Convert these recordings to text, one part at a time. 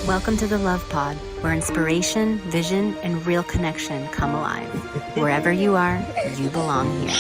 Welcome to the Love Pod, where inspiration, vision, and real connection come alive. Wherever you are, you belong here.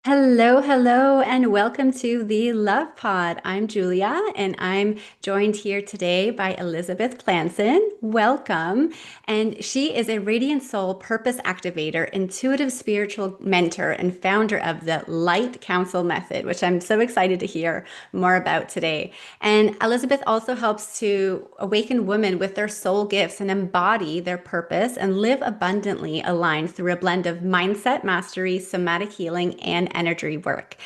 Hello, hello, and welcome to the Love Pod. I'm Julia, and I'm joined here today by Elizabeth Plancon. Welcome. And she is a Radiant Soul Purpose Activator, intuitive spiritual mentor, and founder of the Light Council Method, which I'm so excited to hear more about today. And Elizabeth also helps to awaken women with their soul gifts and embody their purpose and live abundantly aligned through a blend of mindset mastery, somatic healing, and energy work.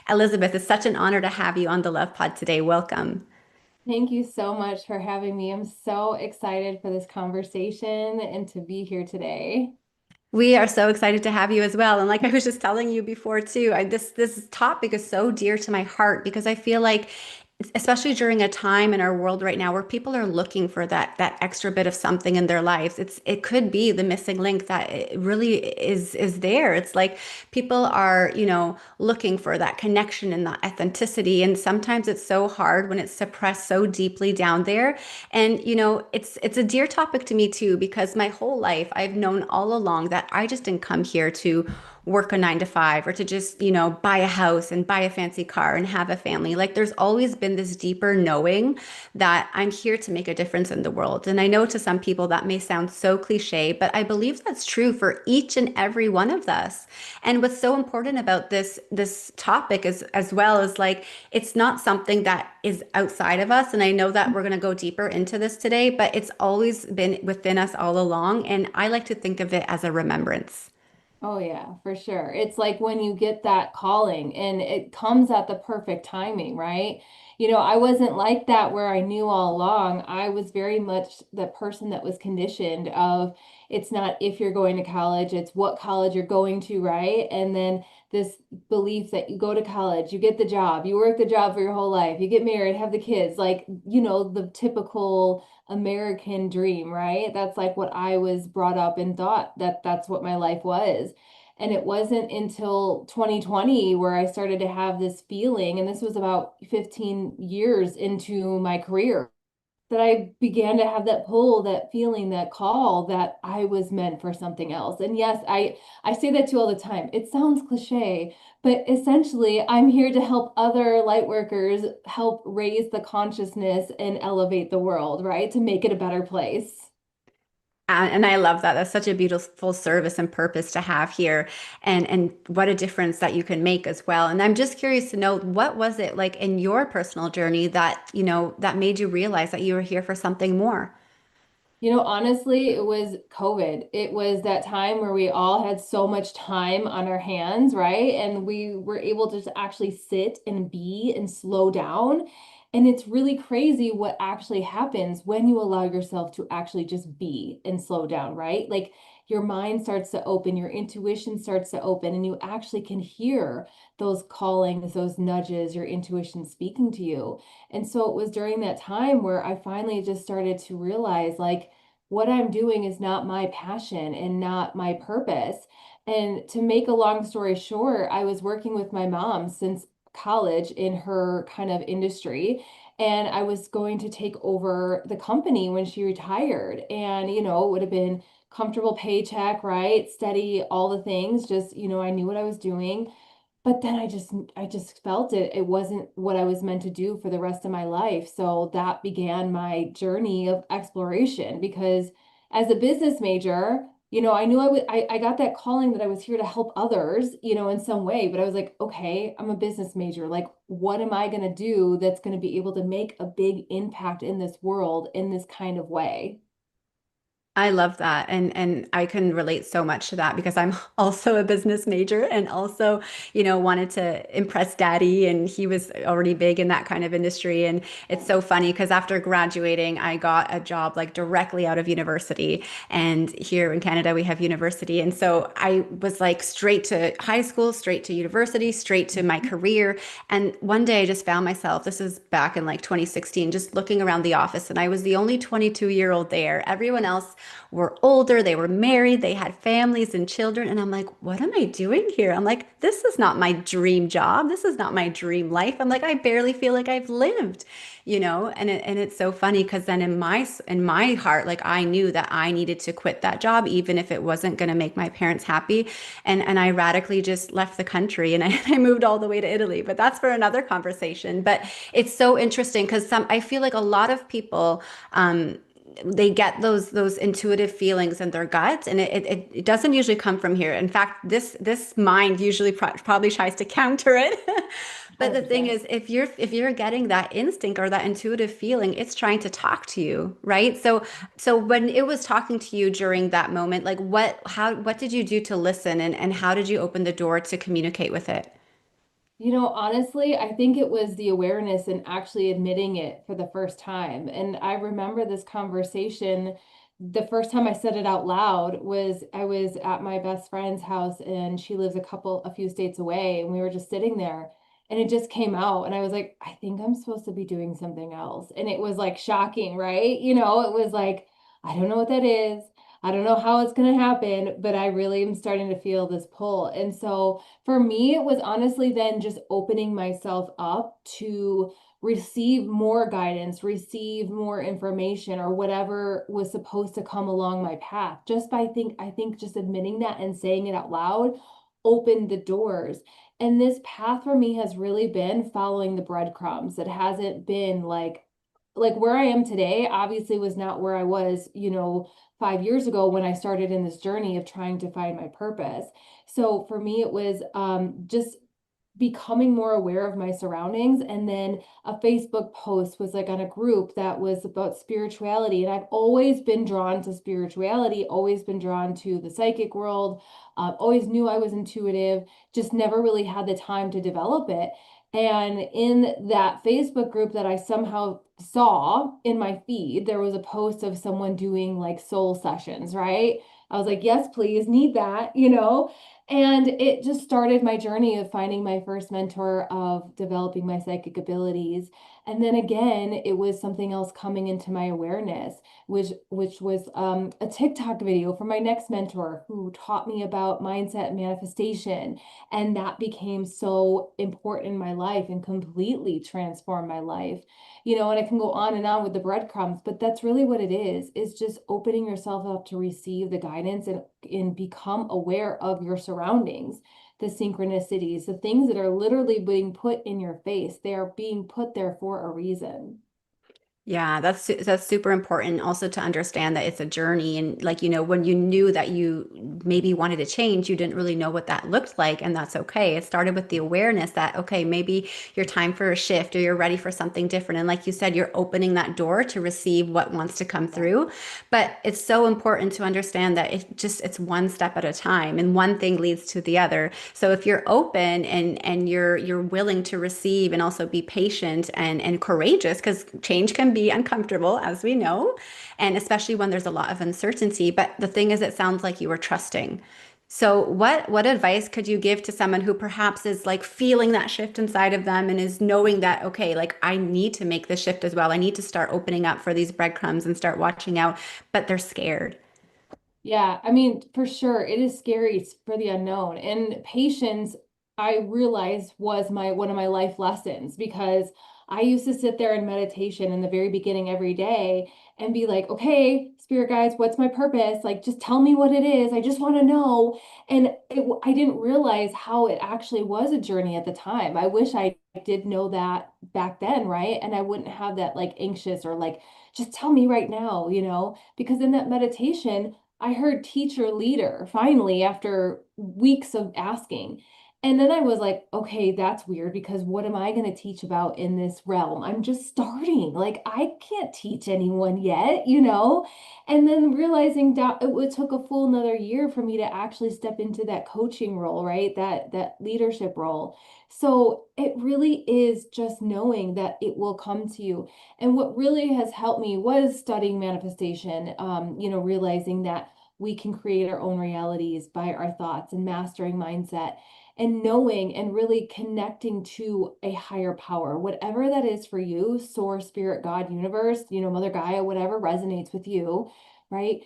Elizabeth, it's such an honor to have you on the Love Pod today. Welcome. Thank you so much for having me. I'm so excited for this conversation and to be here today. We are so excited to have you as well. And like I was just telling you before too, this topic is so dear to my heart because I feel like especially during a time in our world right now where people are looking for that extra bit of something in their lives. It could be the missing link that it really is there. It's like people are, looking for that connection and that authenticity. And sometimes it's so hard when it's suppressed so deeply down there. And it's a dear topic to me too, because my whole life I've known all along that I just didn't come here to work a 9 to 5 or to just, buy a house and buy a fancy car and have a family. Like there's always been this deeper knowing that I'm here to make a difference in the world. And I know to some people that may sound so cliche, but I believe that's true for each and every one of us. And what's so important about this topic is as well is like it's not something that is outside of us. And I know that we're going to go deeper into this today, but it's always been within us all along. And I like to think of it as a remembrance. Oh, yeah, for sure. It's like when you get that calling and it comes at the perfect timing, right? I wasn't like that where I knew all along. I was very much the person that was conditioned of it's not if you're going to college, it's what college you're going to, right? And then this belief that you go to college, you get the job, you work the job for your whole life, you get married, have the kids, like, the typical American dream, right? That's like what I was brought up and thought that that's what my life was. And it wasn't until 2020 where I started to have this feeling, and this was about 15 years into my career, that I began to have that pull, that feeling, that call that I was meant for something else. And yes, I say that too all the time. It sounds cliche, but essentially I'm here to help other light workers help raise the consciousness and elevate the world, right? To make it a better place. And I love that. That's such a beautiful service and purpose to have here, and what a difference that you can make as well. And I'm just curious to know what was it like in your personal journey that, that made you realize that you were here for something more? Honestly, it was COVID. It was that time where we all had so much time on our hands, right? And we were able to just actually sit and be and slow down. And it's really crazy what actually happens when you allow yourself to actually just be and slow down, right? Like your mind starts to open, your intuition starts to open, and you actually can hear those callings, those nudges, your intuition speaking to you. And so it was during that time where I finally just started to realize like what I'm doing is not my passion and not my purpose. And to make a long story short, I was working with my mom since college in her kind of industry. And I was going to take over the company when she retired. And, it would have been comfortable paycheck, right? Steady, all the things. Just, I knew what I was doing. But then I just felt it wasn't what I was meant to do for the rest of my life. So that began my journey of exploration because as a business major, I knew I got that calling that I was here to help others, in some way, but I was like, okay, I'm a business major. Like, what am I going to do that's going to be able to make a big impact in this world in this kind of way? I love that. And I can relate so much to that because I'm also a business major and also, wanted to impress daddy, and he was already big in that kind of industry. And it's so funny because after graduating, I got a job like directly out of university. And here in Canada, we have university. And so I was like straight to high school, straight to university, straight to my career. And one day I just found myself, this is back in like 2016, just looking around the office, and I was the only 22-year-old there. Everyone else were older, they were married, they had families and children. And I'm like, what am I doing here? I'm like, this is not my dream job. This is not my dream life. I'm like, I barely feel like I've lived, and it's so funny because then in my heart, like I knew that I needed to quit that job, even if it wasn't going to make my parents happy. And I radically just left the country and I moved all the way to Italy. But that's for another conversation. But it's so interesting because I feel like a lot of people, they get those intuitive feelings in their gut, and it doesn't usually come from here. In fact, this mind usually probably tries to counter it. But the thing 100%. is, if you're getting that instinct or that intuitive feeling, it's trying to talk to you, right? So when it was talking to you during that moment, like what did you do to listen, and how did you open the door to communicate with it? Honestly, I think it was the awareness and actually admitting it for the first time. And I remember this conversation, the first time I said it out loud was I was at my best friend's house and she lives a few states away, and we were just sitting there and it just came out and I was like, I think I'm supposed to be doing something else. And it was like shocking, right? It was like, I don't know what that is. I don't know how it's going to happen, but I really am starting to feel this pull. And so for me, it was honestly then just opening myself up to receive more guidance, receive more information, or whatever was supposed to come along my path. Just by I think just admitting that and saying it out loud opened the doors. And this path for me has really been following the breadcrumbs. It hasn't been like where I am today, obviously was not where I was, 5 years ago when I started in this journey of trying to find my purpose. So for me, it was just becoming more aware of my surroundings. And then a Facebook post was like on a group that was about spirituality. And I've always been drawn to spirituality, always been drawn to the psychic world, always knew I was intuitive, just never really had the time to develop it. And in that Facebook group that I somehow saw in my feed, there was a post of someone doing like soul sessions, right? I was like, yes, please, need that. And it just started my journey of finding my first mentor, of developing my psychic abilities. And then again, it was something else coming into my awareness, which was a TikTok video from my next mentor who taught me about mindset and manifestation. And that became so important in my life and completely transformed my life. And I can go on and on with the breadcrumbs, but that's really what it is just opening yourself up to receive the guidance and become aware of your surroundings, the synchronicities, the things that are literally being put in your face. They are being put there for a reason. Yeah, that's super important also to understand that it's a journey. And like, when you knew that you maybe wanted to change, you didn't really know what that looked like, and that's okay. It started with the awareness that, okay, maybe you're time for a shift or you're ready for something different. And like you said, you're opening that door to receive what wants to come Yeah. through. But it's so important to understand that it's one step at a time and one thing leads to the other. So if you're open and you're willing to receive and also be patient and courageous, because change can be uncomfortable, as we know, and especially when there's a lot of uncertainty. But the thing is, it sounds like you were trusting. So what advice could you give to someone who perhaps is like feeling that shift inside of them and is knowing that, okay, like I need to make this shift as well. I need to start opening up for these breadcrumbs and start watching out, but they're scared. Yeah, I mean, for sure, it is scary for the unknown. And patience, I realized was my one of my life lessons, because I used to sit there in meditation in the very beginning every day and be like, okay, spirit guides, what's my purpose? Like, just tell me what it is. I just want to know. And I didn't realize how it actually was a journey at the time. I wish I did know that back then, right? And I wouldn't have that like anxious or like, just tell me right now, because in that meditation, I heard teacher leader finally after weeks of asking. And then I was like, okay, that's weird, because what am I going to teach about in this realm? I'm just starting. Like, I can't teach anyone yet. And then realizing that took a full another year for me to actually step into that coaching role, right? That leadership role. So it really is just knowing that it will come to you. And what really has helped me was studying manifestation, realizing that we can create our own realities by our thoughts, and mastering mindset and knowing and really connecting to a higher power, whatever that is for you, source, spirit, God, universe, Mother Gaia, whatever resonates with you, right?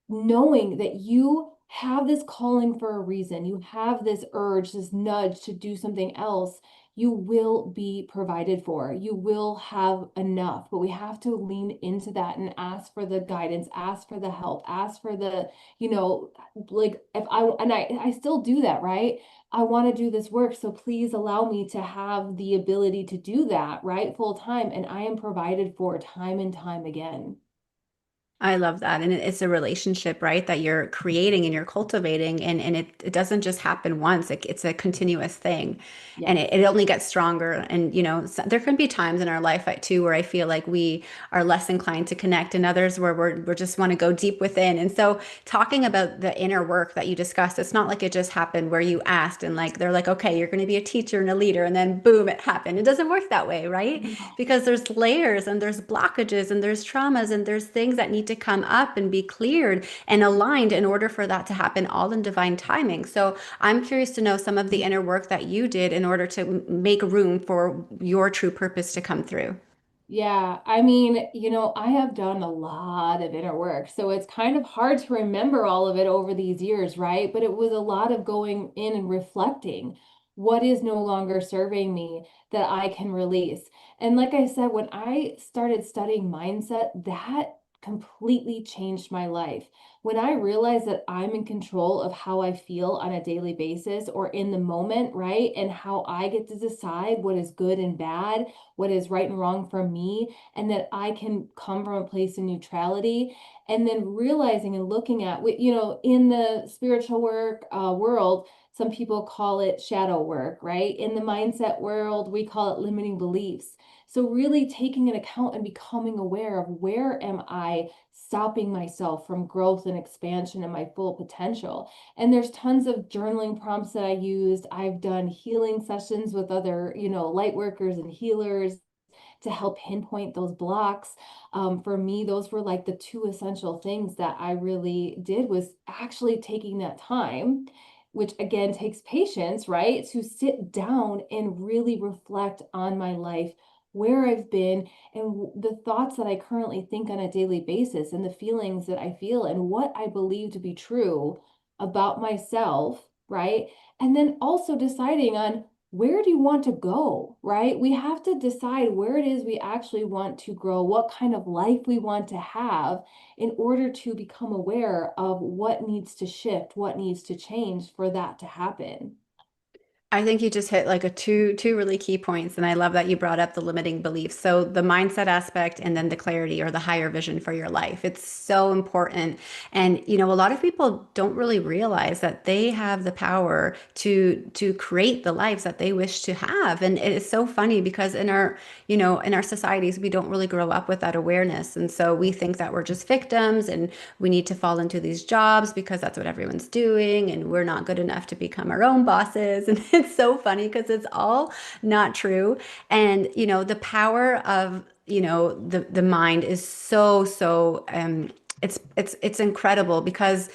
knowing that you have this calling for a reason, you have this urge, this nudge to do something else, you will be provided for. You will have enough, but we have to lean into that and ask for the guidance, ask for the help, ask for the, you know, like if I, and I still do that, right? I want to do this work, so please allow me to have the ability to do that, right? Full time. And I am provided for time and time again. I love that. And it's a relationship, right, that you're creating and you're cultivating. And it doesn't just happen once, it's a continuous thing. And Yes. it only gets stronger. And, there can be times in our life too where I feel like we are less inclined to connect, and others where we just want to go deep within. And so, talking about the inner work that you discussed, it's not like it just happened where you asked and like they're like, okay, you're going to be a teacher and a leader. And then boom, it happened. It doesn't work that way, right? Because there's layers and there's blockages and there's traumas and there's things that need to come up and be cleared and aligned in order for that to happen, all in divine timing. So I'm curious to know some of the inner work that you did in order to make room for your true purpose to come through. Yeah, I mean, I have done a lot of inner work, so it's kind of hard to remember all of it over these years, right? But it was a lot of going in and reflecting what is no longer serving me that I can release. And like I said, when I started studying mindset, that completely changed my life. When I realized that I'm in control of how I feel on a daily basis or in the moment, right? And how I get to decide what is good and bad, what is right and wrong for me, and that I can come from a place of neutrality. And then realizing and looking at, in the spiritual work world, some people call it shadow work, right? In the mindset world, we call it limiting beliefs. So really taking an account and becoming aware of where am I stopping myself from growth and expansion and my full potential. And there's tons of journaling prompts that I used. I've done healing sessions with other, light workers and healers to help pinpoint those blocks. For me, those were like the two essential things that I really did, was actually taking that time, which again takes patience, right? To sit down and really reflect on my life, where I've been, and the thoughts that I currently think on a daily basis, and the feelings that I feel, and what I believe to be true about myself, right? And then also deciding on, where do you want to go, right? We have to decide where it is we actually want to grow, what kind of life we want to have, in order to become aware of what needs to shift, what needs to change for that to happen. I think you just hit like a two really key points, and I love that you brought up the limiting beliefs. So the mindset aspect, and then the clarity or the higher vision for your life. It's so important. And a lot of people don't really realize that they have the power to create the lives that they wish to have. And it is so funny because in our societies, we don't really grow up with that awareness. And so we think that we're just victims and we need to fall into these jobs because that's what everyone's doing, and we're not good enough to become our own bosses. And it's so funny because it's all not true. And the power of the mind is it's incredible because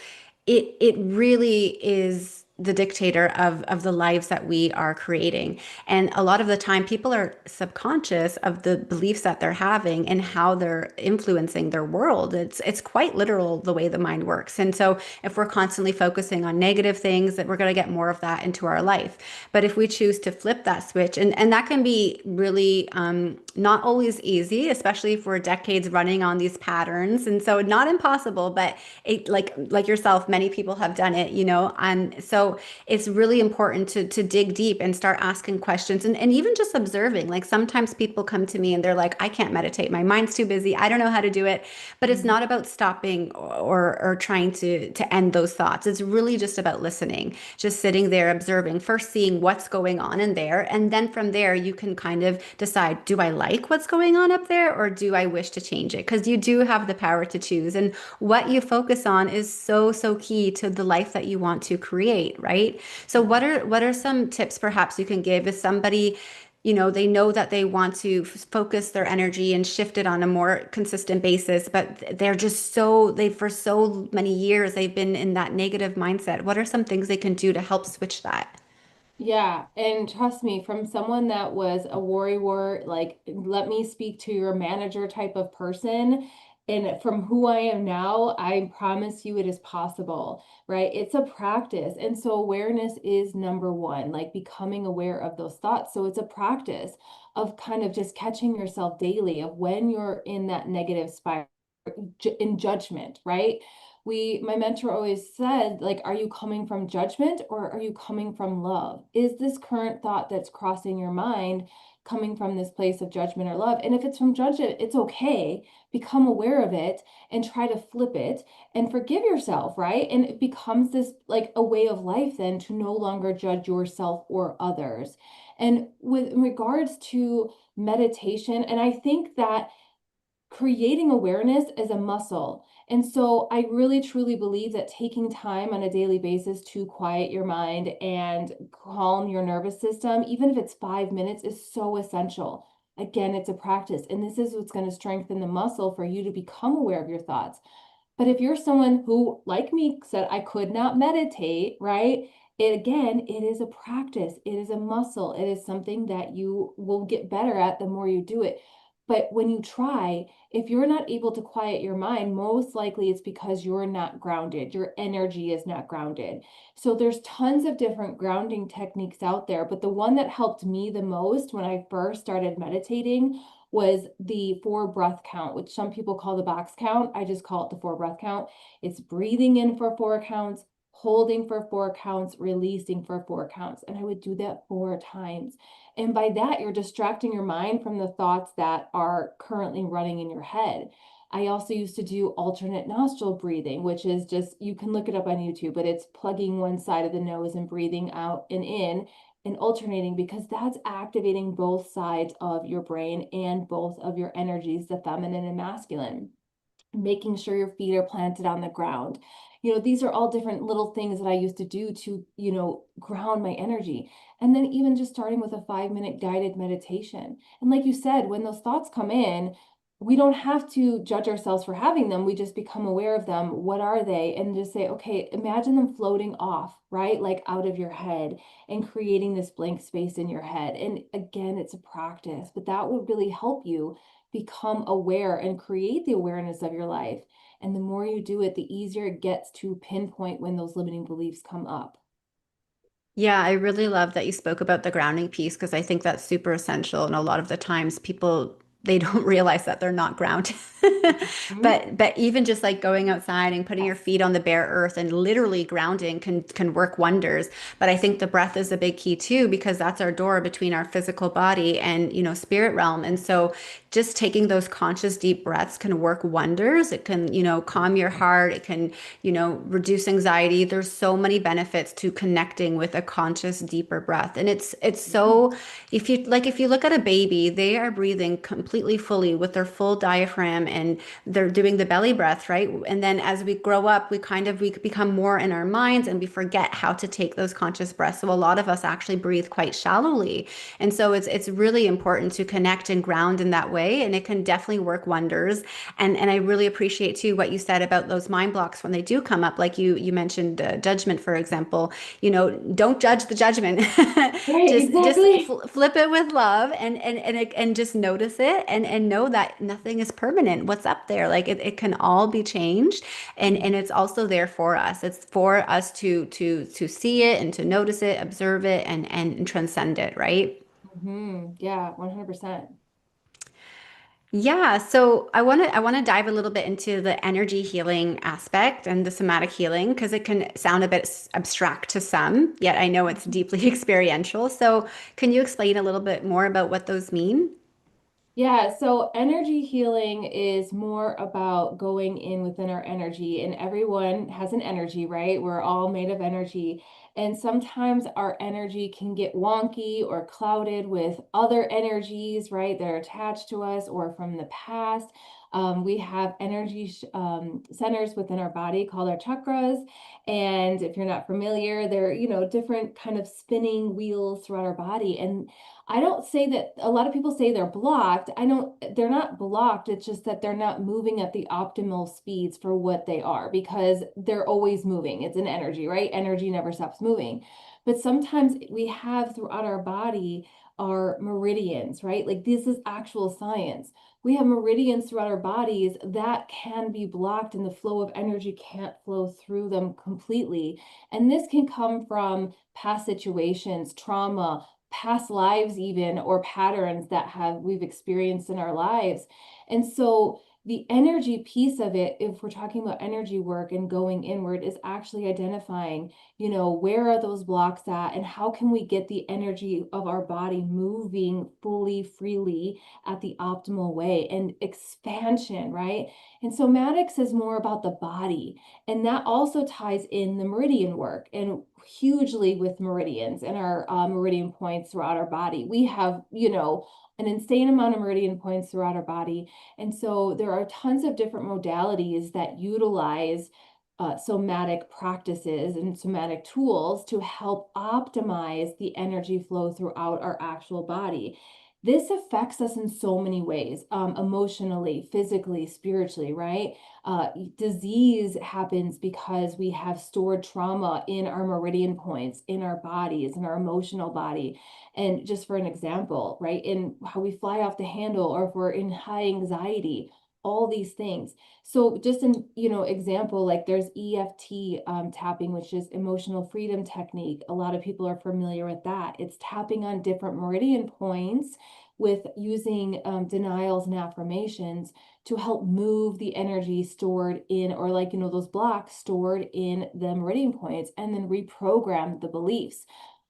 it really is the dictator of the lives that we are creating. And a lot of the time people are subconscious of the beliefs that they're having and how they're influencing their world. It's quite literal the way the mind works. And so if we're constantly focusing on negative things, that we're going to get more of that into our life. But if we choose to flip that switch, and that can be really not always easy, especially if we're decades running on these patterns. And so not impossible, but it, like yourself, many people have done it, and so it's really important to dig deep and start asking questions, and even just observing. Like sometimes people come to me and they're like, I can't meditate, my mind's too busy, I don't know how to do it. But it's Mhm. not about stopping or trying to end those thoughts. It's really just about listening, just sitting there observing, first seeing what's going on in there, and then from there you can kind of decide, do I like what's going on up there, or do I wish to change it? Because you do have the power to choose, and what you focus on is so key to the life that you want to create, right? So Yeah. what are some tips perhaps you can give if somebody, they know that they want to focus their energy and shift it on a more consistent basis, but they're just they for so many years they've been in that negative mindset. What are some things they can do to help switch that? Yeah, and trust me, from someone that was a worry wart, like let me speak to your manager type of person, And from who I am now, I promise you it is possible, right? It's a practice. And so awareness is number one, like becoming aware of those thoughts. So it's a practice of kind of just catching yourself daily of when you're in that negative spiral in judgment, right? My mentor always said, like, are you coming from judgment or are you coming from love? Is this current thought that's crossing your mind coming from this place of judgment or love? And if it's from judgment, it's okay. Become aware of it and try to flip it and forgive yourself, right? And it becomes this like a way of life then to no longer judge yourself or others. And with in regards to meditation, and I think that creating awareness is a muscle. And so I really truly believe that taking time on a daily basis to quiet your mind and calm your nervous system, even if it's 5 minutes, is so essential. Again, it's a practice, and this is what's going to strengthen the muscle for you to become aware of your thoughts. But if you're someone who, like me, said I could not meditate, right? It is a practice. It is a muscle. It is something that you will get better at the more you do it. But when you try, if you're not able to quiet your mind, most likely it's because you're not grounded. Your energy is not grounded. So there's tons of different grounding techniques out there, but the one that helped me the most when I first started meditating was the 4 breath count, which some people call the box count. I just call it the 4 breath count. It's breathing in for 4 counts, holding for 4 counts, releasing for 4 counts. And I would do that 4 times. And by that, you're distracting your mind from the thoughts that are currently running in your head. I also used to do alternate nostril breathing, which is just, you can look it up on YouTube, but it's plugging one side of the nose and breathing out and in and alternating, because that's activating both sides of your brain and both of your energies, the feminine and masculine. Making sure your feet are planted on the ground. These are all different little things that I used to do to, ground my energy. And then even just starting with a 5-minute guided meditation. And like you said, when those thoughts come in, we don't have to judge ourselves for having them. We just become aware of them. What are they? And just say, okay, imagine them floating off, right? Like out of your head and creating this blank space in your head. And again, it's a practice, but that would really help you become aware and create the awareness of your life. And the more you do it, the easier it gets to pinpoint when those limiting beliefs come up. Yeah, I really love that you spoke about the grounding piece because I think that's super essential. And a lot of the times people they don't realize that they're not grounded. Mhm. But even just like going outside and putting your Yes. feet on the bare earth and literally grounding can work wonders. But I think the breath is a big key too because that's our door between our physical body and, spirit realm. And so just taking those conscious deep breaths can work wonders. It can, calm your heart. It can, reduce anxiety. There's so many benefits to connecting with a conscious deeper breath. And it's Yeah. so if you look at a baby, they are breathing completely fully with their full diaphragm and they're doing the belly breath, right? And then as we grow up, we become more in our minds and we forget how to take those conscious breaths. So a lot of us actually breathe quite shallowly. And so it's really important to connect and ground in that way. And it can definitely work wonders. And I really appreciate too what you said about those mind blocks when they do come up, like you mentioned judgment, for example. Don't judge the judgment. Right, just exactly. flip it with love and just notice it and know that nothing is permanent. What's up there? Like it can all be changed and it's also there for us. It's for us to see it and to notice it, observe it and transcend it, right? Yeah, 100%. Yeah, so I want to dive a little bit into the energy healing aspect and the somatic healing because it can sound a bit abstract to some, yet I know it's deeply experiential. So, can you explain a little bit more about what those mean? Yeah, so energy healing is more about going in within our energy, and everyone has an energy, right? We're all made of energy. And sometimes our energy can get wonky or clouded with other energies, right, that are attached to us or from the past. We have energy centers within our body called our chakras. And if you're not familiar, they're, different kind of spinning wheels throughout our body. And I don't say that a lot of people say they're blocked. I don't, they're not blocked. It's just that they're not moving at the optimal speeds for what they are because they're always moving. It's an energy, right? Energy never stops moving. But sometimes we have throughout our body our meridians, right? Like this is actual science. We have meridians throughout our bodies that can be blocked and the flow of energy can't flow through them completely. And this can come from past situations, trauma, past lives even, or patterns that have we've experienced in our lives. And so the energy piece of it, if we're talking about energy work and going inward, is actually identifying, where are those blocks at and how can we get the energy of our body moving fully, freely at the optimal way and expansion, right? And somatics is more about the body. And that also ties in the meridian work and hugely with meridians and our meridian points throughout our body. We have, an insane amount of meridian points throughout our body. And so there are tons of different modalities that utilize somatic practices and somatic tools to help optimize the energy flow throughout our actual body. This affects us in so many ways, emotionally, physically, spiritually, right? Disease happens because we have stored trauma in our meridian points, in our bodies, in our emotional body. And just for an example, right, in how we fly off the handle, or if we're in high anxiety, all these things. So just an, example, like there's EFT tapping, which is emotional freedom technique. A lot of people are familiar with that. It's tapping on different meridian points with using denials and affirmations to help move the energy stored in, or like, those blocks stored in the meridian points, and then reprogram the beliefs.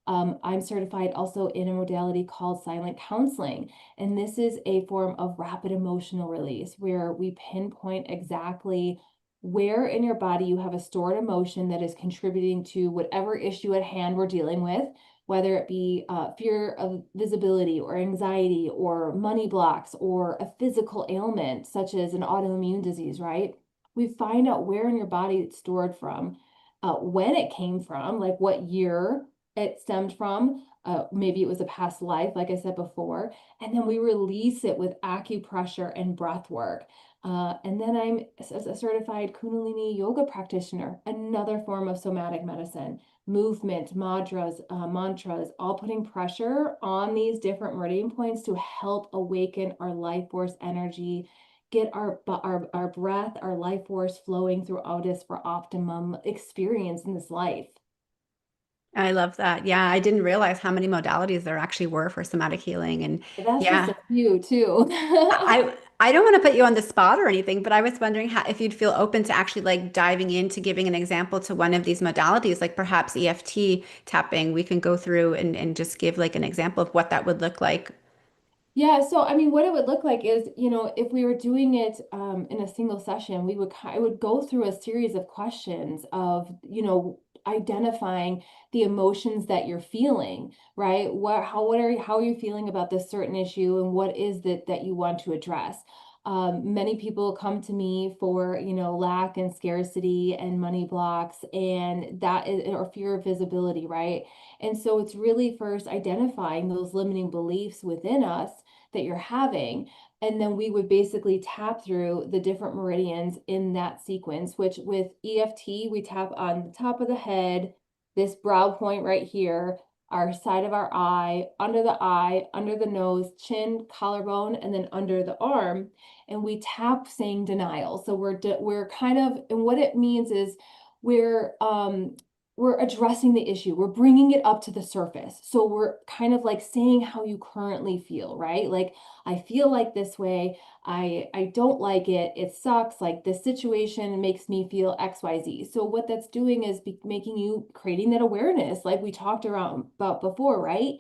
I'm certified also in a modality called silent counseling. And this is a form of rapid emotional release where we pinpoint exactly where in your body you have a stored emotion that is contributing to whatever issue at hand we're dealing with, whether it be fear of visibility or anxiety or money blocks or a physical ailment such as an autoimmune disease, right? We find out where in your body it's stored from, when it came from, like what year it stemmed from. Maybe it was a past life, like I said before, and then we release it with acupressure and breath work. And then I'm a certified Kundalini yoga practitioner, another form of somatic medicine, movement, mantras, all putting pressure on these different meridian points to help awaken our life force energy, get our breath, our life force flowing throughout us for optimum experience in this life. I love that. Yeah, I didn't realize how many modalities there actually were for somatic healing. And That's just yeah, a few too. I don't want to put you on the spot or anything, but I was wondering how, if you'd feel open to actually like diving into giving an example to one of these modalities, like perhaps EFT tapping. We can go through and just give like an example of what that would look like. Yeah, so I mean, what it would look like is, if we were doing it in a single session, I would go through a series of questions of, identifying the emotions that you're feeling, right? How are you feeling about this certain issue, and what is that you want to address? Many people come to me for, lack and scarcity and money blocks, and that is, or fear of visibility, right? And so it's really first identifying those limiting beliefs within us that you're having. And then we would basically tap through the different meridians in that sequence, which with EFT, we tap on the top of the head, this brow point right here, our side of our eye, under the nose, chin, collarbone, and then under the arm. And we tap saying denial. So we're kind of, and what it means is we're addressing the issue. We're bringing it up to the surface. So we're kind of like saying how you currently feel, right? Like, I feel like this way. I don't like it. It sucks. Like this situation makes me feel XYZ. So what that's doing is making you creating that awareness, like we talked about before, right?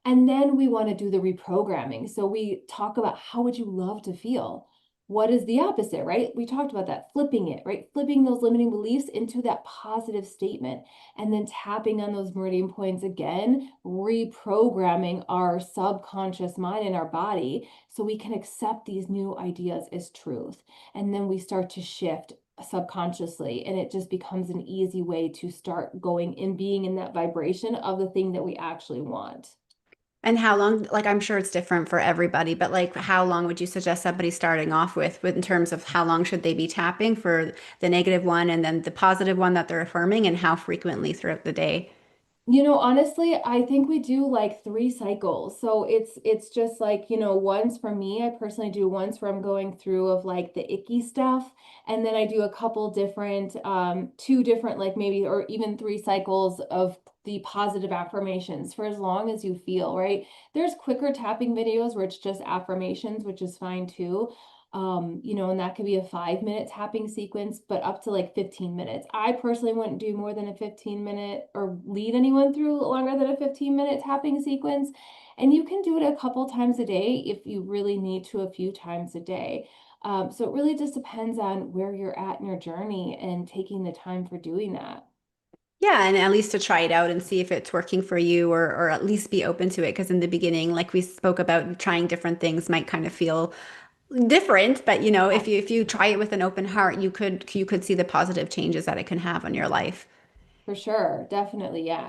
And then we want to do the reprogramming. So we talk about how would you love to feel? What is the opposite, right? We talked about that, flipping it, right? Flipping those limiting beliefs into that positive statement, and then tapping on those meridian points again, reprogramming our subconscious mind and our body so we can accept these new ideas as truth. And then we start to shift subconsciously, and it just becomes an easy way to start going and being in that vibration of the thing that we actually want. And how long, like I'm sure it's different for everybody, but like how long would you suggest somebody starting off with in terms of how long should they be tapping for the negative one and then the positive one that they're affirming and how frequently throughout the day? Honestly, I think we do like 3 cycles. So it's just like, once for me, I personally do once where I'm going through of like the icky stuff, and then I do a couple different, two different, like maybe or even 3 cycles of the positive affirmations for as long as you feel, right? There's quicker tapping videos where it's just affirmations, which is fine too. And that could be a 5 minute tapping sequence, but up to like 15 minutes. I personally wouldn't do more than a 15 minute or lead anyone through longer than a 15-minute tapping sequence. And you can do it a couple times a day if you really need to, a few times a day. So it really just depends on where you're at in your journey and taking the time for doing that. Yeah, and at least to try it out and see if it's working for you or at least be open to it. Because in the beginning, like we spoke about, trying different things might kind of feel different, but Yeah. if you try it with an open heart, you could see the positive changes that it can have on your life. For sure, definitely, yeah.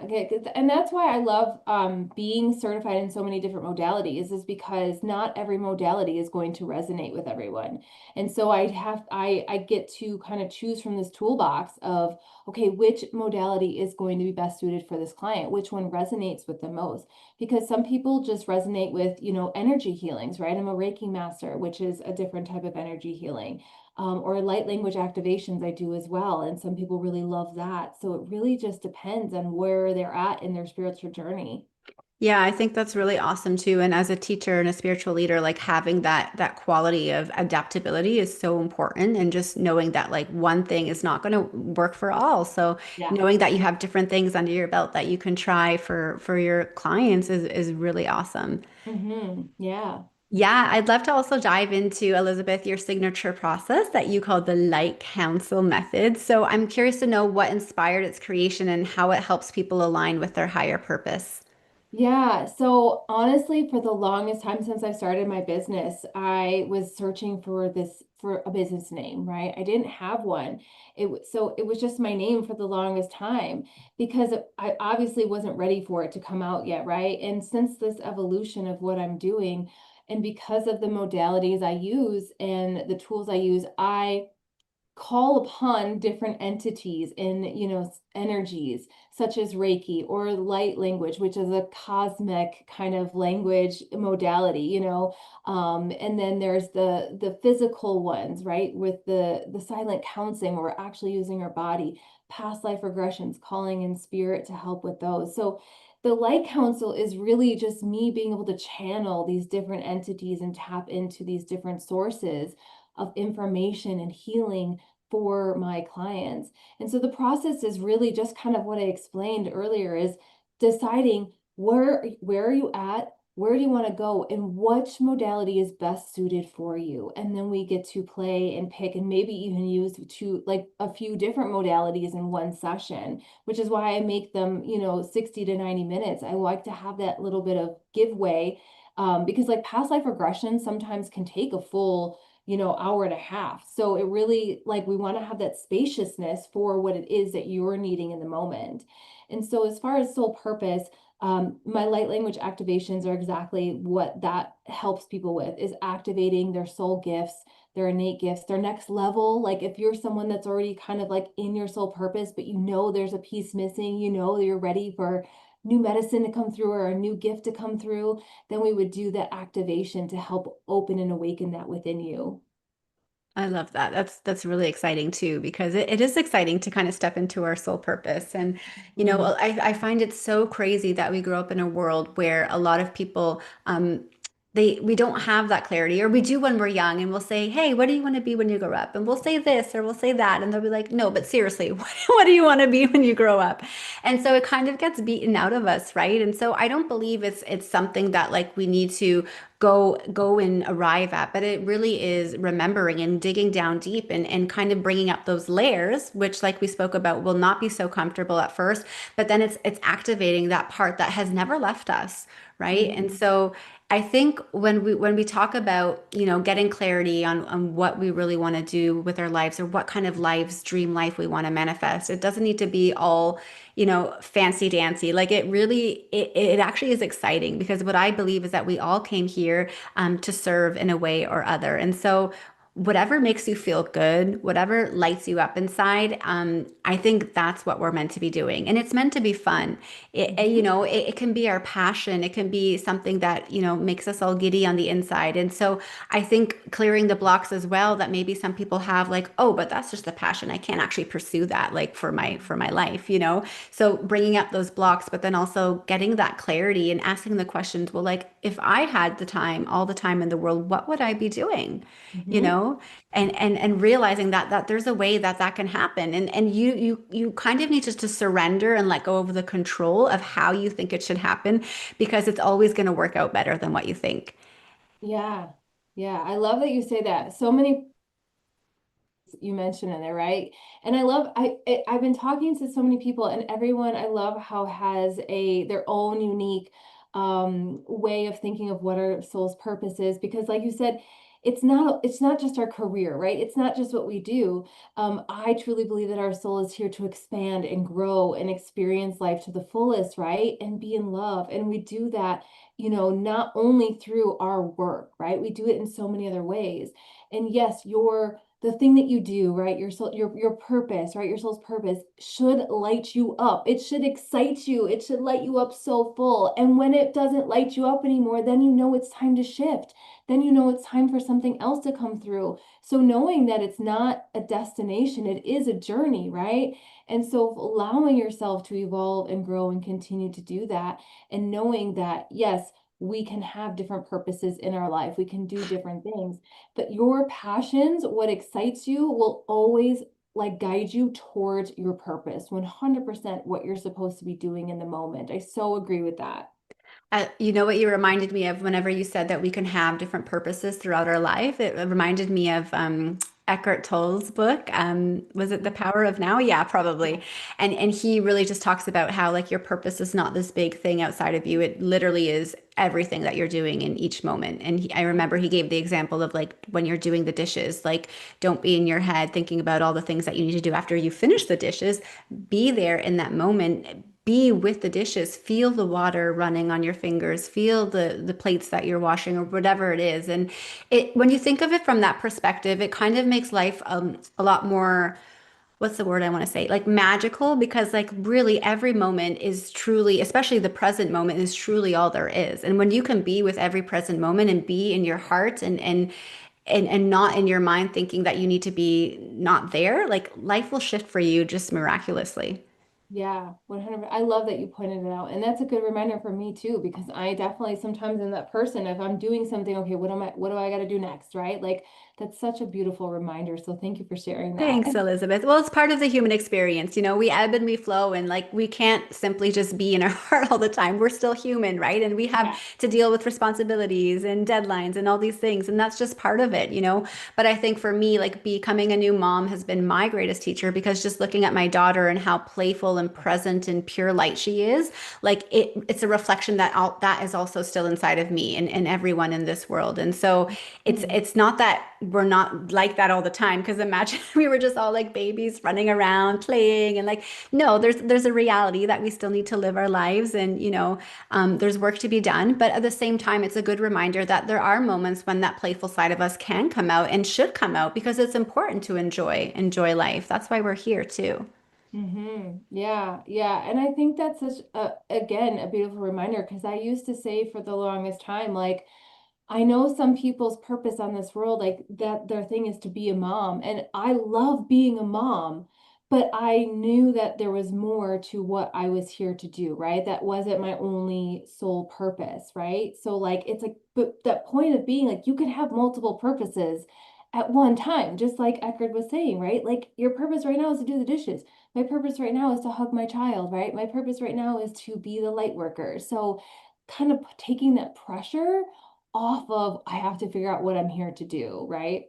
And that's why I love being certified in so many different modalities, is because not every modality is going to resonate with everyone. And so I get to kind of choose from this toolbox of, okay, which modality is going to be best suited for this client, which one resonates with them most. Because some people just resonate with, energy healings, right? I'm a Reiki master, which is a different type of energy healing, or light language activations I do as well. And some people really love that. So it really just depends on where they're at in their spiritual journey. Yeah, I think that's really awesome too. And as a teacher and a spiritual leader, like having that quality of adaptability is so important. And just knowing that like one thing is not going to work for all. So Yeah. knowing that you have different things under your belt that you can try for your clients is really awesome. Yeah. Yeah, I'd love to also dive into, Elizabeth, your signature process that you call the Light Council method. So I'm curious to know what inspired its creation and how it helps people align with their higher purpose. Yeah, so honestly, for the longest time since I started my business, I was searching for a business name, right? I didn't have one. So it was just my name for the longest time because I obviously wasn't ready for it to come out yet, right? And since this evolution of what I'm doing, and because of the modalities I use and the tools I use, I call upon different entities in, energies such as Reiki or light language, which is a cosmic kind of language modality, and then there's the physical ones, right, with the silent counseling where we're actually using our body, past life regressions, calling in spirit to help with those. So the light council is really just me being able to channel these different entities and tap into these different sources of information and healing for my clients. And so the process is really just kind of what I explained earlier, is deciding where are you at, where do you want to go, and which modality is best suited for you. And then we get to play and pick and maybe even use like a few different modalities in one session, which is why I make them, 60 to 90 minutes. I like to have that little bit of giveaway, because like past life regression sometimes can take a full, hour and a half. So it really, like, we want to have that spaciousness for what it is that you're needing in the moment. And so as far as soul purpose, my light language activations are exactly what that helps people with, is activating their soul gifts, their innate gifts, their next level. Like if you're someone that's already kind of like in your soul purpose, but there's a piece missing, you're ready for new medicine to come through or a new gift to come through, then we would do that activation to help open and awaken that within you. I love that. That's really exciting too, because it is exciting to kind of step into our soul purpose. And, Mhm. I find it so crazy that we grow up in a world where a lot of people, we don't have that clarity, or we do when we're young and we'll say, hey, what do you want to be when you grow up? And we'll say this or we'll say that. And they'll be like, no, but seriously, what do you want to be when you grow up? And so it kind of gets beaten out of us, right? And so I don't believe it's something that like we need to go and arrive at, but it really is remembering and digging down deep and kind of bringing up those layers, which like we spoke about will not be so comfortable at first, but then it's activating that part that has never left us, right? And Mhm. so I think when we talk about, getting clarity on what we really want to do with our lives, or what kind of lives, dream life we want to manifest, it doesn't need to be all, fancy dancy. Like it actually is exciting, because what I believe is that we all came here to serve in a way or other. And so whatever makes you feel good, whatever lights you up inside, I think that's what we're meant to be doing. And it's meant to be fun. Mhm. It can be our passion. It can be something that, makes us all giddy on the inside. And so I think clearing the blocks as well that maybe some people have like, oh, but that's just a passion. I can't actually pursue that like for my life. So bringing up those blocks, but then also getting that clarity and asking the questions, well, like if I had the time, all the time in the world, what would I be doing? you Mhm. know and realizing that there's a way that can happen, and you kind of need to surrender and let go of the control of how you think it should happen, because it's always going to work out better than what you think. Yeah. Yeah. I love that you say that. So many you mentioned in there, right? And I love I've been talking to so many people, and everyone I love how has their own unique way of thinking of what our soul's purpose is, because like you said, it's not just our career, right? It's not just what we do. I truly believe that our soul is here to expand and grow and experience life to the fullest, right? And be in love. And we do that, not only through our work, right? We do it in so many other ways. And yes, the thing that you do, right? Your soul, your purpose, right? Your soul's purpose should light you up. It should excite you. It should light you up so full. And when it doesn't light you up anymore, then you know it's time to shift. Then you know it's time for something else to come through. So knowing that it's not a destination, it is a journey, right? And so allowing yourself to evolve and grow and continue to do that, and knowing that yes, we can have different purposes in our life. We can do different things, but your passions, what excites you, will always like guide you towards your purpose. 100% what you're supposed to be doing in the moment. I so agree with that. You know what you reminded me of whenever you said that we can have different purposes throughout our life? It reminded me of Eckhart Tolle's book. Was it The Power of Now? Yeah, Yeah. probably. And he really just talks about how like your purpose is not this big thing outside of you. It literally is everything that you're doing in each moment. And I remember he gave the example of like when you're doing the dishes, like don't be in your head thinking about all the things that you need to do after you finish the dishes. Be there in that moment, be with the dishes, feel the water running on your fingers, feel the plates that you're washing or whatever it is. And it when you think of it from that perspective, it kind of makes life a lot more, what's the word I want to say? Like magical, because like really every moment is truly, especially the present moment, is truly all there is. And when you can be with every present moment and be in your heart and not in your mind thinking that you need to be not there, like life will shift for you just miraculously. Yeah, 100. I love that you pointed it out. And that's a good reminder for me too, because I definitely sometimes in that person, if I'm doing something, okay, what do I got to do next, right? Like that's such a beautiful reminder. So thank you for sharing that. Thanks, Elizabeth. Well, it's part of the human experience. We ebb and we flow, and like we can't simply just be in our heart all the time. We're still human, right? And we have Yeah. to deal with responsibilities and deadlines and all these things, and that's just part of it. But I think for me, like becoming a new mom has been my greatest teacher, because just looking at my daughter and how playful and present and pure light she is, like it's a reflection that is also still inside of me and everyone in this world. And so Mhm. it's not that we're not like that all the time, because imagine we were just all like babies running around playing and like, no, there's a reality that we still need to live our lives, and there's work to be done, but at the same time it's a good reminder that there are moments when that playful side of us can come out and should come out, because it's important to enjoy life. That's why we're here too. Yeah, yeah. And I think that's again, a beautiful reminder, because I used to say for the longest time, like, I know some people's purpose on this world, like that their thing is to be a mom. And I love being a mom, but I knew that there was more to what I was here to do, right? That wasn't my only sole purpose, right? So, like, it's like, but that point of being like, you could have multiple purposes at one time, just like Eckerd was saying, right? Like, your purpose right now is to do the dishes. My purpose right now is to hug my child, right? My purpose right now is to be the light worker. So, kind of taking that pressure off of I have to figure out what I'm here to do, right?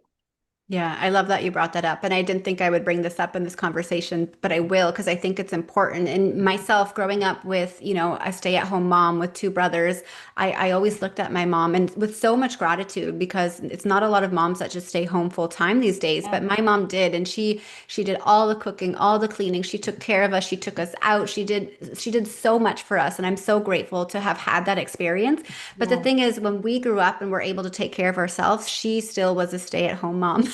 Yeah, I love that you brought that up. And I didn't think I would bring this up in this conversation, but I will, because I think it's important. And myself, growing up with, a stay-at-home mom with two brothers, I always looked at my mom and with so much gratitude, because it's not a lot of moms that just stay home full time these days. Yeah. But my mom did, and she did all the cooking, all the cleaning. She took care of us. She took us out. She did so much for us, and I'm so grateful to have had that experience. But the Yeah. thing is, when we grew up and were able to take care of ourselves, she still was a stay-at-home mom.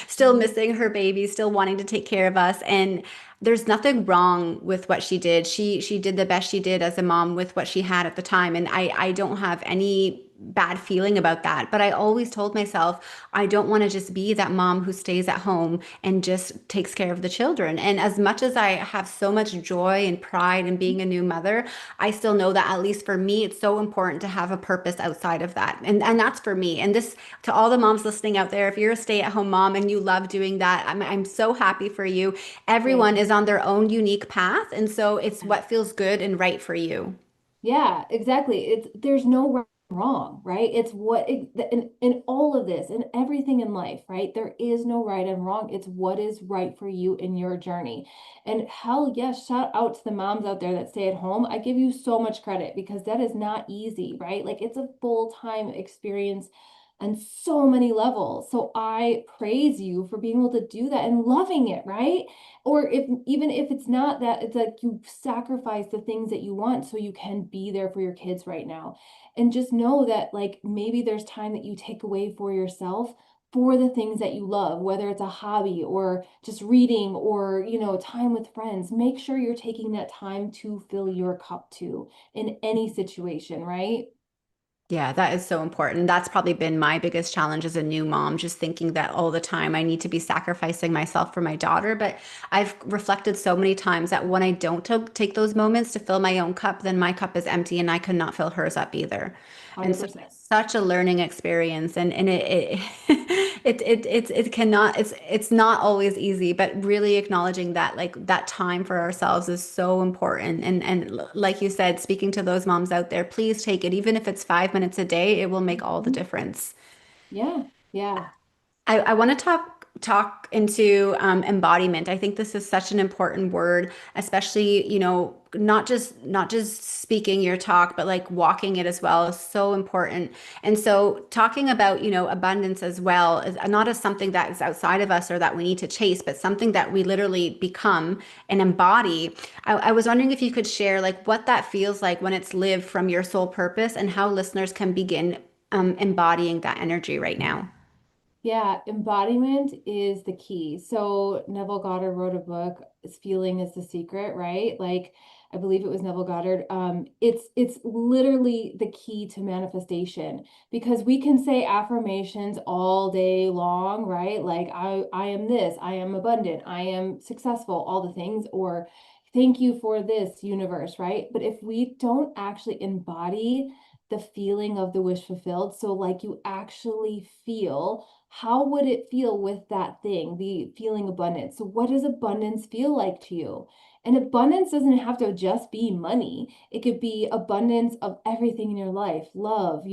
still missing her baby, still wanting to take care of us. And there's nothing wrong with what she did. She did the best she did as a mom with what she had at the time. And I don't have any bad feeling about that. But I always told myself, I don't want to just be that mom who stays at home and just takes care of the children. And as much as I have so much joy and pride in being a new mother, I still know that at least for me, it's so important to have a purpose outside of that. And that's for me. And this to all the moms listening out there, if you're a stay-at-home mom and you love doing that, I'm so happy for you. Thank Everyone you. is on their own unique path, and so it's what feels good and right for you. Yeah, exactly. It's there's no right and wrong, right? It's what in all of this and everything in life, right? There is no right and wrong. It's what is right for you in your journey. And hell yes, shout out to the moms out there that stay at home. I give you so much credit because that is not easy, right? Like it's a full-time experience on so many levels. So I praise you for being able to do that and loving it, right? Or if even if it's not that, it's like you sacrifice the things that you want so you can be there for your kids right now. And just know that like maybe there's time that you take away for yourself for the things that you love, whether it's a hobby or just reading or, time with friends. Make sure you're taking that time to fill your cup too in any situation, right? Yeah, that is so important. That's probably been my biggest challenge as a new mom, just thinking that all the time I need to be sacrificing myself for my daughter. But I've reflected so many times that when I don't take those moments to fill my own cup, then my cup is empty and I could not fill hers up either. And so 100%. it's such a learning experience, and it cannot it's not always easy, but really acknowledging that like that time for ourselves is so important. And like you said, speaking to those moms out there, please take it, even if it's 5 minutes a day, it will make all the Mhm. difference. Yeah. Yeah. I want to talk into embodiment. I think this is such an important word, especially, not just speaking your talk, but like walking it as well is so important. And so talking about, abundance as well is not as something that is outside of us or that we need to chase, but something that we literally become and embody. I was wondering if you could share like what that feels like when it's lived from your soul purpose and how listeners can begin embodying that energy right now. Yeah, embodiment is the key. So Neville Goddard wrote a book, Feeling is the Secret, right? Like I believe it was Neville Goddard. It's literally the key to manifestation because we can say affirmations all day long, right? Like I am this, I am abundant, I am successful, all the things, or thank you for this universe, right? But if we don't actually embody the feeling of the wish fulfilled, so like you actually feel how would it feel with that thing, the feeling abundance? So, what does abundance feel like to you? And abundance doesn't have to just be money, it could be abundance of everything in your life love,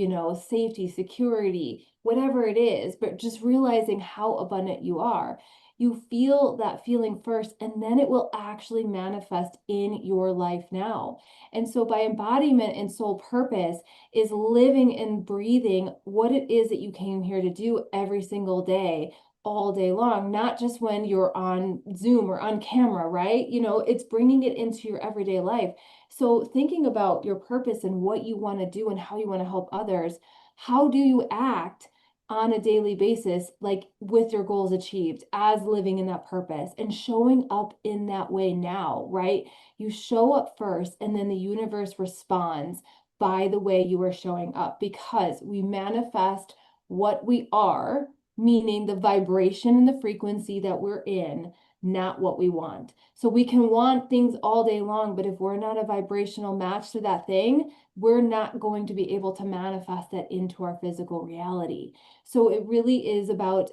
safety, security, whatever it is, but just realizing how abundant you are. You feel that feeling first, and then it will actually manifest in your life now. And so, by embodiment and soul purpose, is living and breathing what it is that you came here to do every single day, all day long, not just when you're on Zoom or on camera, right? It's bringing it into your everyday life. So, thinking about your purpose and what you want to do and how you want to help others, how do you act? On a daily basis, like with your goals achieved, as living in that purpose and showing up in that way now, right? You show up first, and then the universe responds by the way you are showing up because we manifest what we are, meaning the vibration and the frequency that we're in, not what we want. So we can want things all day long, but if we're not a vibrational match to that thing, we're not going to be able to manifest that into our physical reality. So it really is about,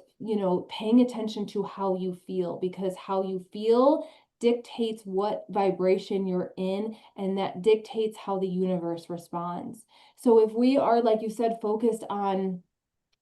paying attention to how you feel because how you feel dictates what vibration you're in, and that dictates how the universe responds. So if we are, like you said, focused on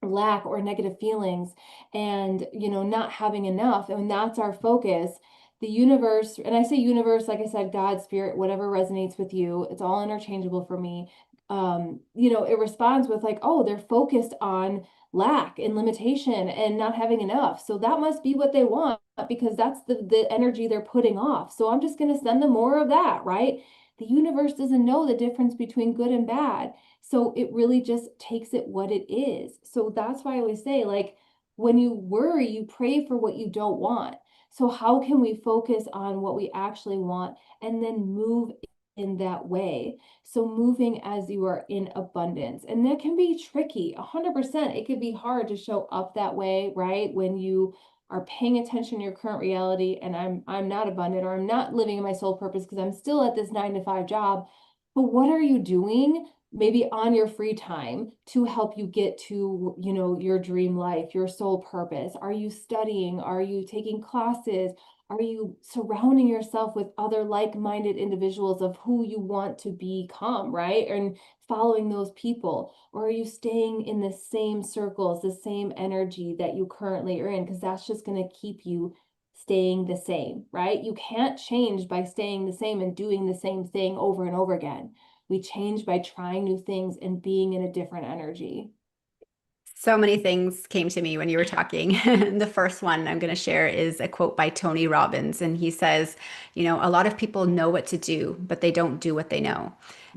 lack or negative feelings and not having enough and that's our focus, the universe, and I say universe, like I said, God, spirit, whatever resonates with you, it's all interchangeable for me. It responds with like, oh, they're focused on lack and limitation and not having enough, so that must be what they want because that's the energy they're putting off, so I'm just going to send them more of that, right? The universe doesn't know the difference between good and bad. So it really just takes it what it is. So that's why I always say, like, When you worry, you pray for what you don't want. So how can we focus on what we actually want and then move in that way? So moving as you are in abundance. And that can be tricky, 100%. It could be hard to show up that way, right? When you are paying attention to your current reality and I'm not abundant, or I'm not living in my soul purpose because I'm still at this 9 to 5 job. But what are you doing maybe on your free time to help you get to, your dream life, your soul purpose? Are you studying? Are you taking classes? Are you surrounding yourself with other like-minded individuals of who you want to become, right? And following those people? Or are you staying in the same circles, the same energy that you currently are in? Because that's just going to keep you staying the same, right? You can't change by staying the same and doing the same thing over and over again. We change by trying new things and being in a different energy. So many things came to me when you were talking. The first one I'm going to share is a quote by Tony Robbins. And he says, a lot of people know what to do, but they don't do what they know.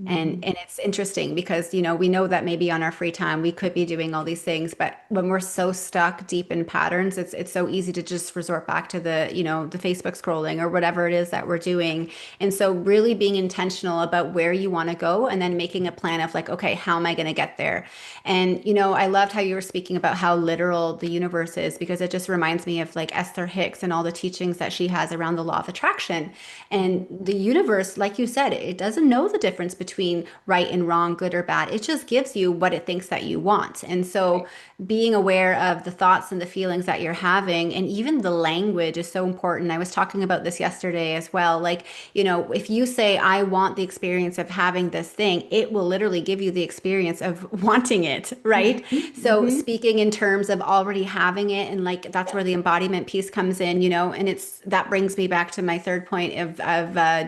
And Mhm. and it's interesting because, we know that maybe on our free time we could be doing all these things, but when we're so stuck deep in patterns, it's so easy to just resort back to the Facebook scrolling or whatever it is that we're doing. And so really being intentional about where you want to go and then making a plan of like, okay, how am I going to get there? And, I loved how you were speaking about how literal the universe is because it just reminds me of like Esther Hicks and all the teachings that she has around the law of attraction. And the universe, like you said, it doesn't know the difference between right and wrong, good or bad. It just gives you what it thinks that you want. And so Right. being aware of the thoughts and the feelings that you're having and even the language is so important. I was talking about this yesterday as well. Like, if you say, I want the experience of having this thing, it will literally give you the experience of wanting it, right? Mhm. So Mhm. speaking in terms of already having it, and like that's Yeah. where the embodiment piece comes in, and it's that brings me back to my third point of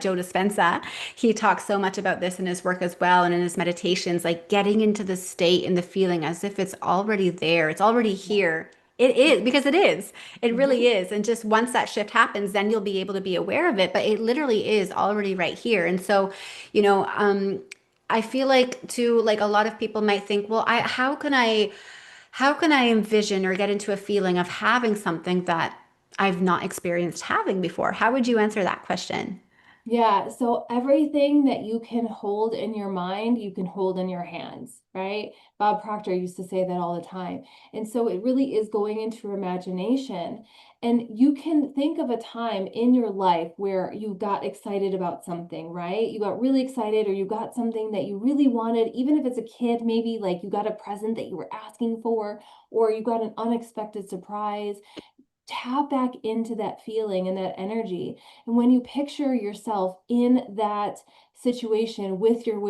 Joe Dispenza. He talks so much about this in his work as well and in his meditations, like getting into the state and the feeling as if it's already there, it's already Yeah. here. It is because it is. It really Mhm. is. And just once that shift happens, then you'll be able to be aware of it. But it literally is already right here. And so, you know, um, I feel like too, like a lot of people might think, well, how can I envision or get into a feeling of having something that I've not experienced having before? How would you answer that question? Yeah, so everything that you can hold in your mind, you can hold in your hands, right? Bob Proctor used to say that all the time. And so it really is going into your imagination. And you can think of a time in your life where you got excited about something, right? You got really excited, or you got something that you really wanted, even if it's a kid, maybe like you got a present that you were asking for, or you got an unexpected surprise. Tap back into that feeling and that energy. And when you picture yourself in that situation with your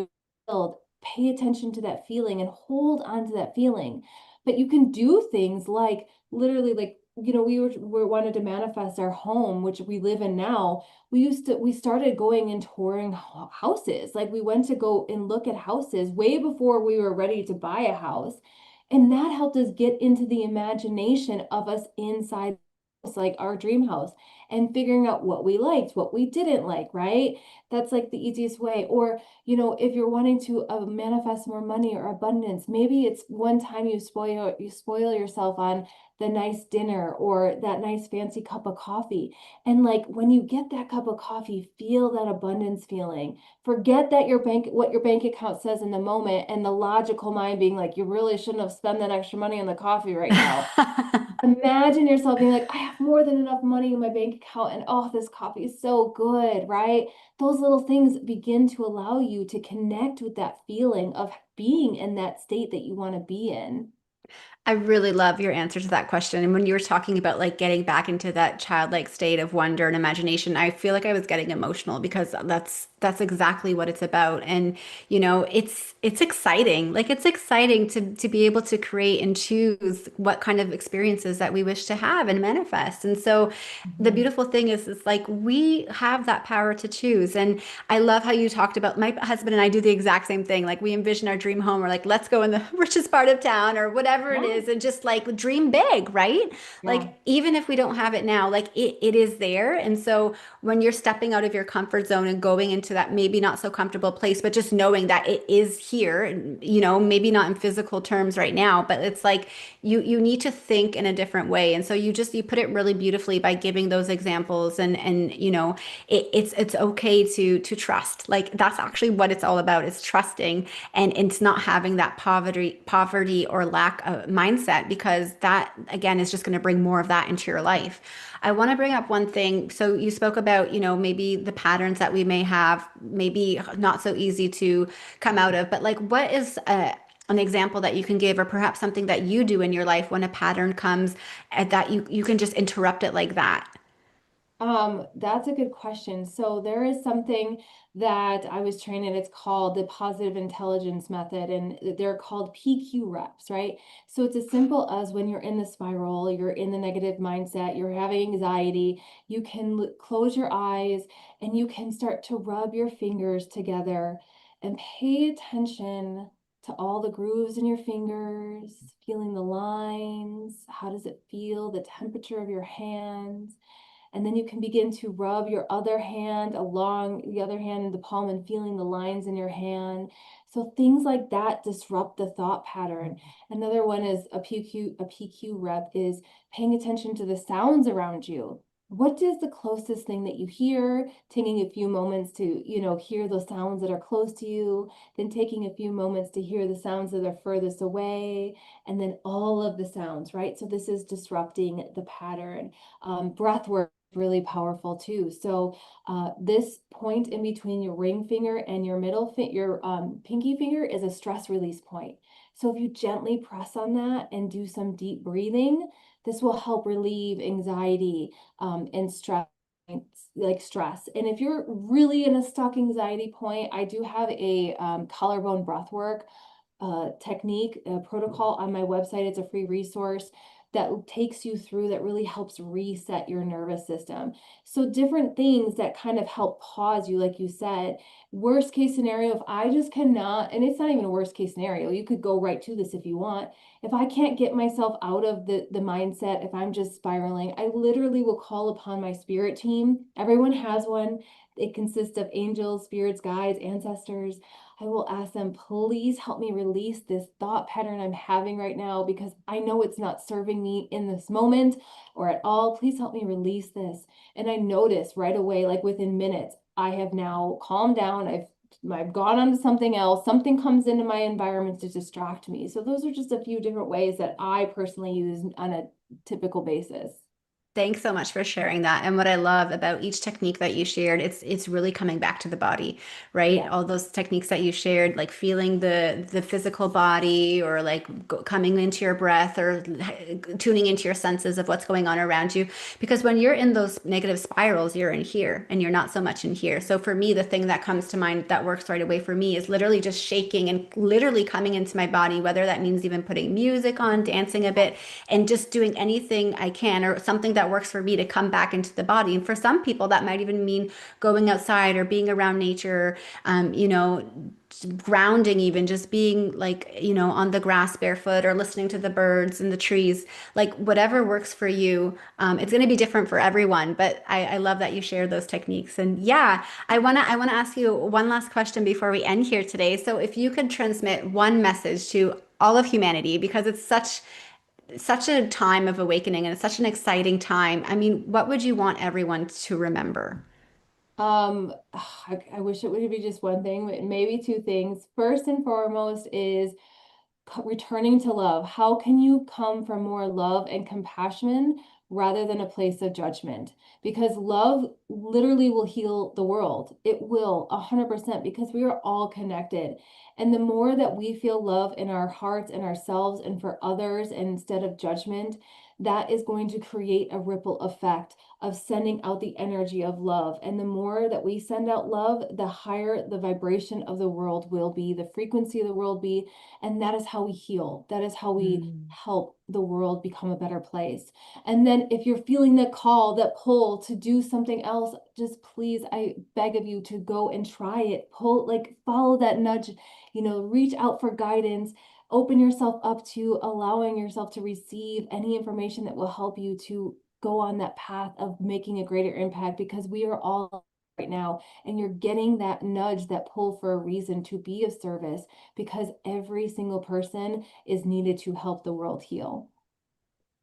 will, pay attention to that feeling and hold on to that feeling. But you can do things like literally, like, we wanted to manifest our home, which we live in now. We started going and touring houses. Like, we went to go and look at houses way before we were ready to buy a house. And that helped us get into the imagination of us inside, like our dream house, and figuring out what we liked, what we didn't like, right? That's like the easiest way. Or, if you're wanting to manifest more money or abundance, maybe it's one time you spoil yourself on the nice dinner or that nice fancy cup of coffee. And like when you get that cup of coffee, feel that abundance feeling. Forget that what your bank account says in the moment, and the logical mind being like, you really shouldn't have spent that extra money on the coffee right now. Imagine yourself being like, I have more than enough money in my bank account, and oh, this coffee is so good, right? Those little things begin to allow you to connect with that feeling of being in that state that you want to be in. I really love your answer to that question. And when you were talking about like getting back into that childlike state of wonder and imagination, I feel like I was getting emotional because that's exactly what it's about. And it's exciting. Like it's exciting to be able to create and choose what kind of experiences that we wish to have and manifest. And so the Mhm. beautiful thing is like we have that power to choose. And I love how you talked about my husband and I do the exact same thing. Like we envision our dream home or like let's go in the richest part of town or whatever whatever it Yeah. is, and just like dream big, right? Yeah. Like even if we don't have it now, like it is there. And so when you're stepping out of your comfort zone and going into that maybe not so comfortable place, but just knowing that it is here, and, maybe not in physical terms right now, but it's like you need to think in a different way. And so you put it really beautifully by giving those examples, and it's okay to trust. Like that's actually what it's all about, is trusting, and it's not having that poverty or lack of mindset, because that again is just going to bring more of that into your life. I want to bring up one thing. So you spoke about, maybe the patterns that we may have, maybe not so easy to come out of, but like what is an example that you can give, or perhaps something that you do in your life when a pattern comes, and that you can just interrupt it like that? That's a good question. So there is something that I was trained in. It's called the positive intelligence method, and they're called PQ reps, right? So it's as simple as when you're in the spiral, you're in the negative mindset, you're having anxiety, you can close your eyes and you can start to rub your fingers together and pay attention to all the grooves in your fingers, feeling the lines. How does it feel? The temperature of your hands. And then you can begin to rub your other hand along the other hand in the palm and feeling the lines in your hand. So things like that disrupt the thought pattern. Another one is a PQ rep is paying attention to the sounds around you. What is the closest thing that you hear? Taking a few moments to, hear those sounds that are close to you, then taking a few moments to hear the sounds that are furthest away, and then all of the sounds, right? So this is disrupting the pattern. Breath work really powerful too. So this point in between your ring finger and your your pinky finger is a stress release point. So if you gently press on that and do some deep breathing, this will help relieve anxiety and stress. Like stress. And if you're really in a stuck anxiety point, I do have a collarbone breath work technique, protocol on my website. It's a free resource that takes you through, that really helps reset your nervous system. So different things that kind of help pause you, like you said. Worst case scenario, if I just cannot, and it's not even a worst case scenario, you could go right to this if you want. If I can't get myself out of the mindset, if I'm just spiraling, I literally will call upon my spirit team. Everyone has one. It consists of angels, spirits, guides, ancestors. I will ask them, please help me release this thought pattern I'm having right now, because I know it's not serving me in this moment or at all. Please help me release this. And I notice right away, like within minutes, I have now calmed down. I've gone on to something else. Something comes into my environment to distract me. So those are just a few different ways that I personally use on a typical basis. Thanks so much for sharing that. And what I love about each technique that you shared, it's really coming back to the body, right? Yeah. All those techniques that you shared, like feeling the physical body, or like coming into your breath, or tuning into your senses of what's going on around you. Because when you're in those negative spirals, you're in here and you're not so much in here. So for me, the thing that comes to mind that works right away for me is literally just shaking and literally coming into my body, whether that means even putting music on, dancing a bit, and just doing anything I can, or something that works for me to come back into the body. And for some people, that might even mean going outside or being around nature, grounding, even just being like, on the grass barefoot, or listening to the birds and the trees, like whatever works for you. It's going to be different for everyone, but I love that you share those techniques. And yeah, I want to ask you one last question before we end here today. So if you could transmit one message to all of humanity, because it's such a time of awakening, and it's such an exciting time. I mean, what would you want everyone to remember? I wish it would be just one thing, but maybe two things. First and foremost is returning to love. How can you come from more love and compassion rather than a place of judgment? Because love literally will heal the world. It will 100%, because we are all connected. And the more that we feel love in our hearts and ourselves and for others, and instead of judgment, that is going to create a ripple effect of sending out the energy of love. And the more that we send out love, the higher the vibration of the world will be, the frequency of the world be, and that is how we heal. That is how we Mm. help the world become a better place. And then if you're feeling that call, that pull to do something else, just please, I beg of you to go and try it. Pull, like follow that nudge, reach out for guidance. open yourself up to allowing yourself to receive any information that will help you to go on that path of making a greater impact, because we are all right now, and you're getting that nudge, that pull for a reason to be of service, because every single person is needed to help the world heal.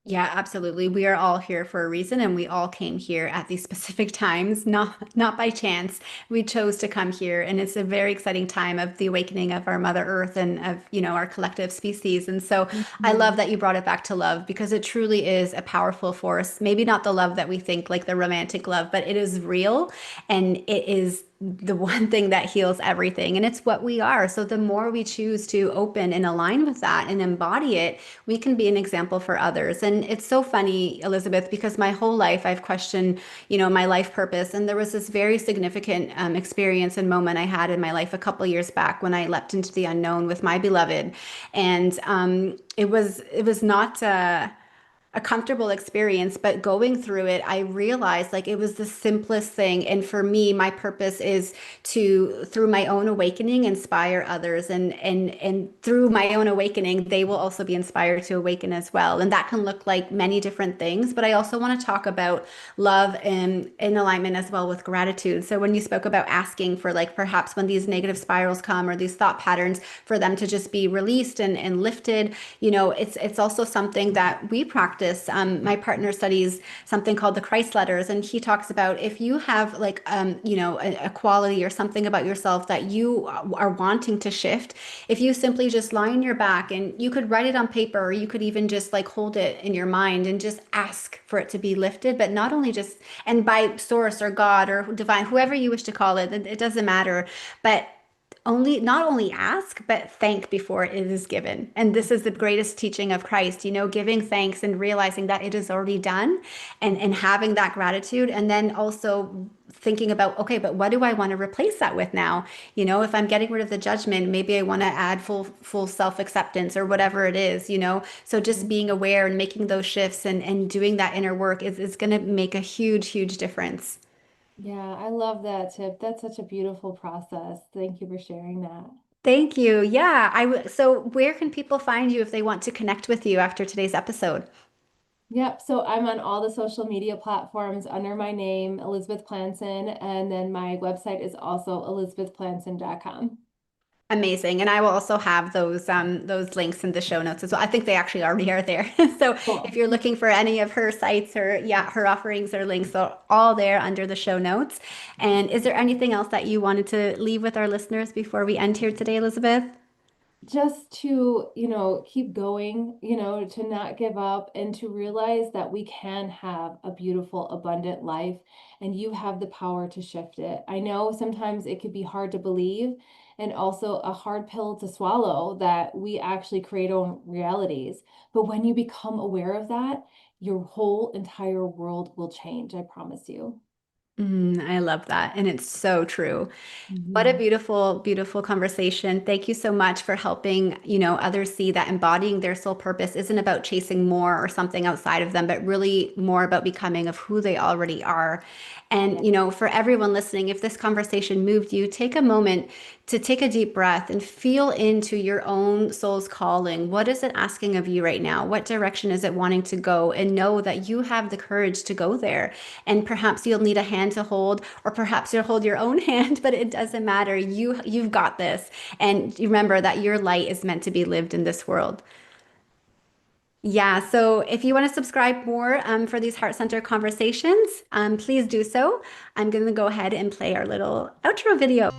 Yeah, absolutely. We are all here for a reason, and we all came here at these specific times, not by chance. We chose to come here, and it's a very exciting time of the awakening of our Mother Earth and of, our collective species. And so I love Mhm. that you brought it back to love, because it truly is a powerful force. Maybe not the love that we think, like the romantic love, but it is real, and it is the one thing that heals everything, and it's what we are. So the more we choose to open and align with that and embody it, we can be an example for others. And it's so funny, Elizabeth, because my whole life I've questioned, my life purpose. And there was this very significant experience and moment I had in my life a couple years back when I leapt into the unknown with my beloved, and it was not. A comfortable experience, but going through it, I realized like it was the simplest thing. And for me, my purpose is to, through my own awakening, inspire others. And through my own awakening, they will also be inspired to awaken as well. And that can look like many different things. But I also want to talk about love and in alignment as well with gratitude. So when you spoke about asking for, like, perhaps when these negative spirals come or these thought patterns, for them to just be released and lifted, it's also something that we practice. My partner studies something called the Christ letters, and he talks about if you have like a quality or something about yourself that you are wanting to shift, if you simply just lie on your back and you could write it on paper, or you could even just like hold it in your mind and just ask for it to be lifted, but not only just, and by source or God or divine, whoever you wish to call it, it doesn't matter, but only, not only ask but thank before it is given. And this is the greatest teaching of Christ, giving thanks and realizing that it is already done, and having that gratitude, and then also thinking about, okay, but what do I want to replace that with now? If I'm getting rid of the judgment, maybe I want to add full self-acceptance or whatever it is. So just being aware and making those shifts and doing that inner work is going to make a huge difference. Yeah, I love that tip. That's such a beautiful process. Thank you for sharing that. Thank you. Yeah, so where can people find you if they want to connect with you after today's episode? Yep, so I'm on all the social media platforms under my name, Elizabeth Plancon, and then my website is also elizabethplancon.com. Amazing. And I will also have those links in the show notes as well. I think they actually already are there. So if Cool. you're looking for any of her sites or, yeah, her offerings or links, they're all there under the show notes. And is there anything else that you wanted to leave with our listeners before we end here today, Elizabeth? Just to, keep going, to not give up, and to realize that we can have a beautiful, abundant life, and you have the power to shift it. I know sometimes it could be hard to believe, and also a hard pill to swallow, that we actually create our own realities. But when you become aware of that, your whole entire world will change. I promise you. I love that. And it's so true. What a Mhm. beautiful conversation. Thank you so much for helping, others see that embodying their soul purpose isn't about chasing more or something outside of them, but really more about becoming of who they already are. Yeah. And, for everyone listening, if this conversation moved you, take a moment to take a deep breath and feel into your own soul's calling. What is it asking of you right now? What direction is it wanting to go? And know that you have the courage to go there. And perhaps you'll need a hand to hold, or perhaps you'll hold your own hand, but it doesn't matter. You've got this. And remember that your light is meant to be lived in this world. Yeah, so if you want to subscribe more for these heart center conversations, please do so. I'm going to go ahead and play our little outro video.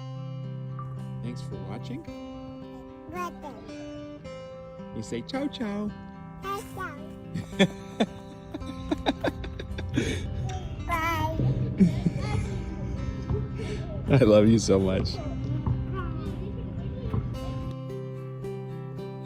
Thanks for watching. You say ciao ciao. Bye. I love you so much.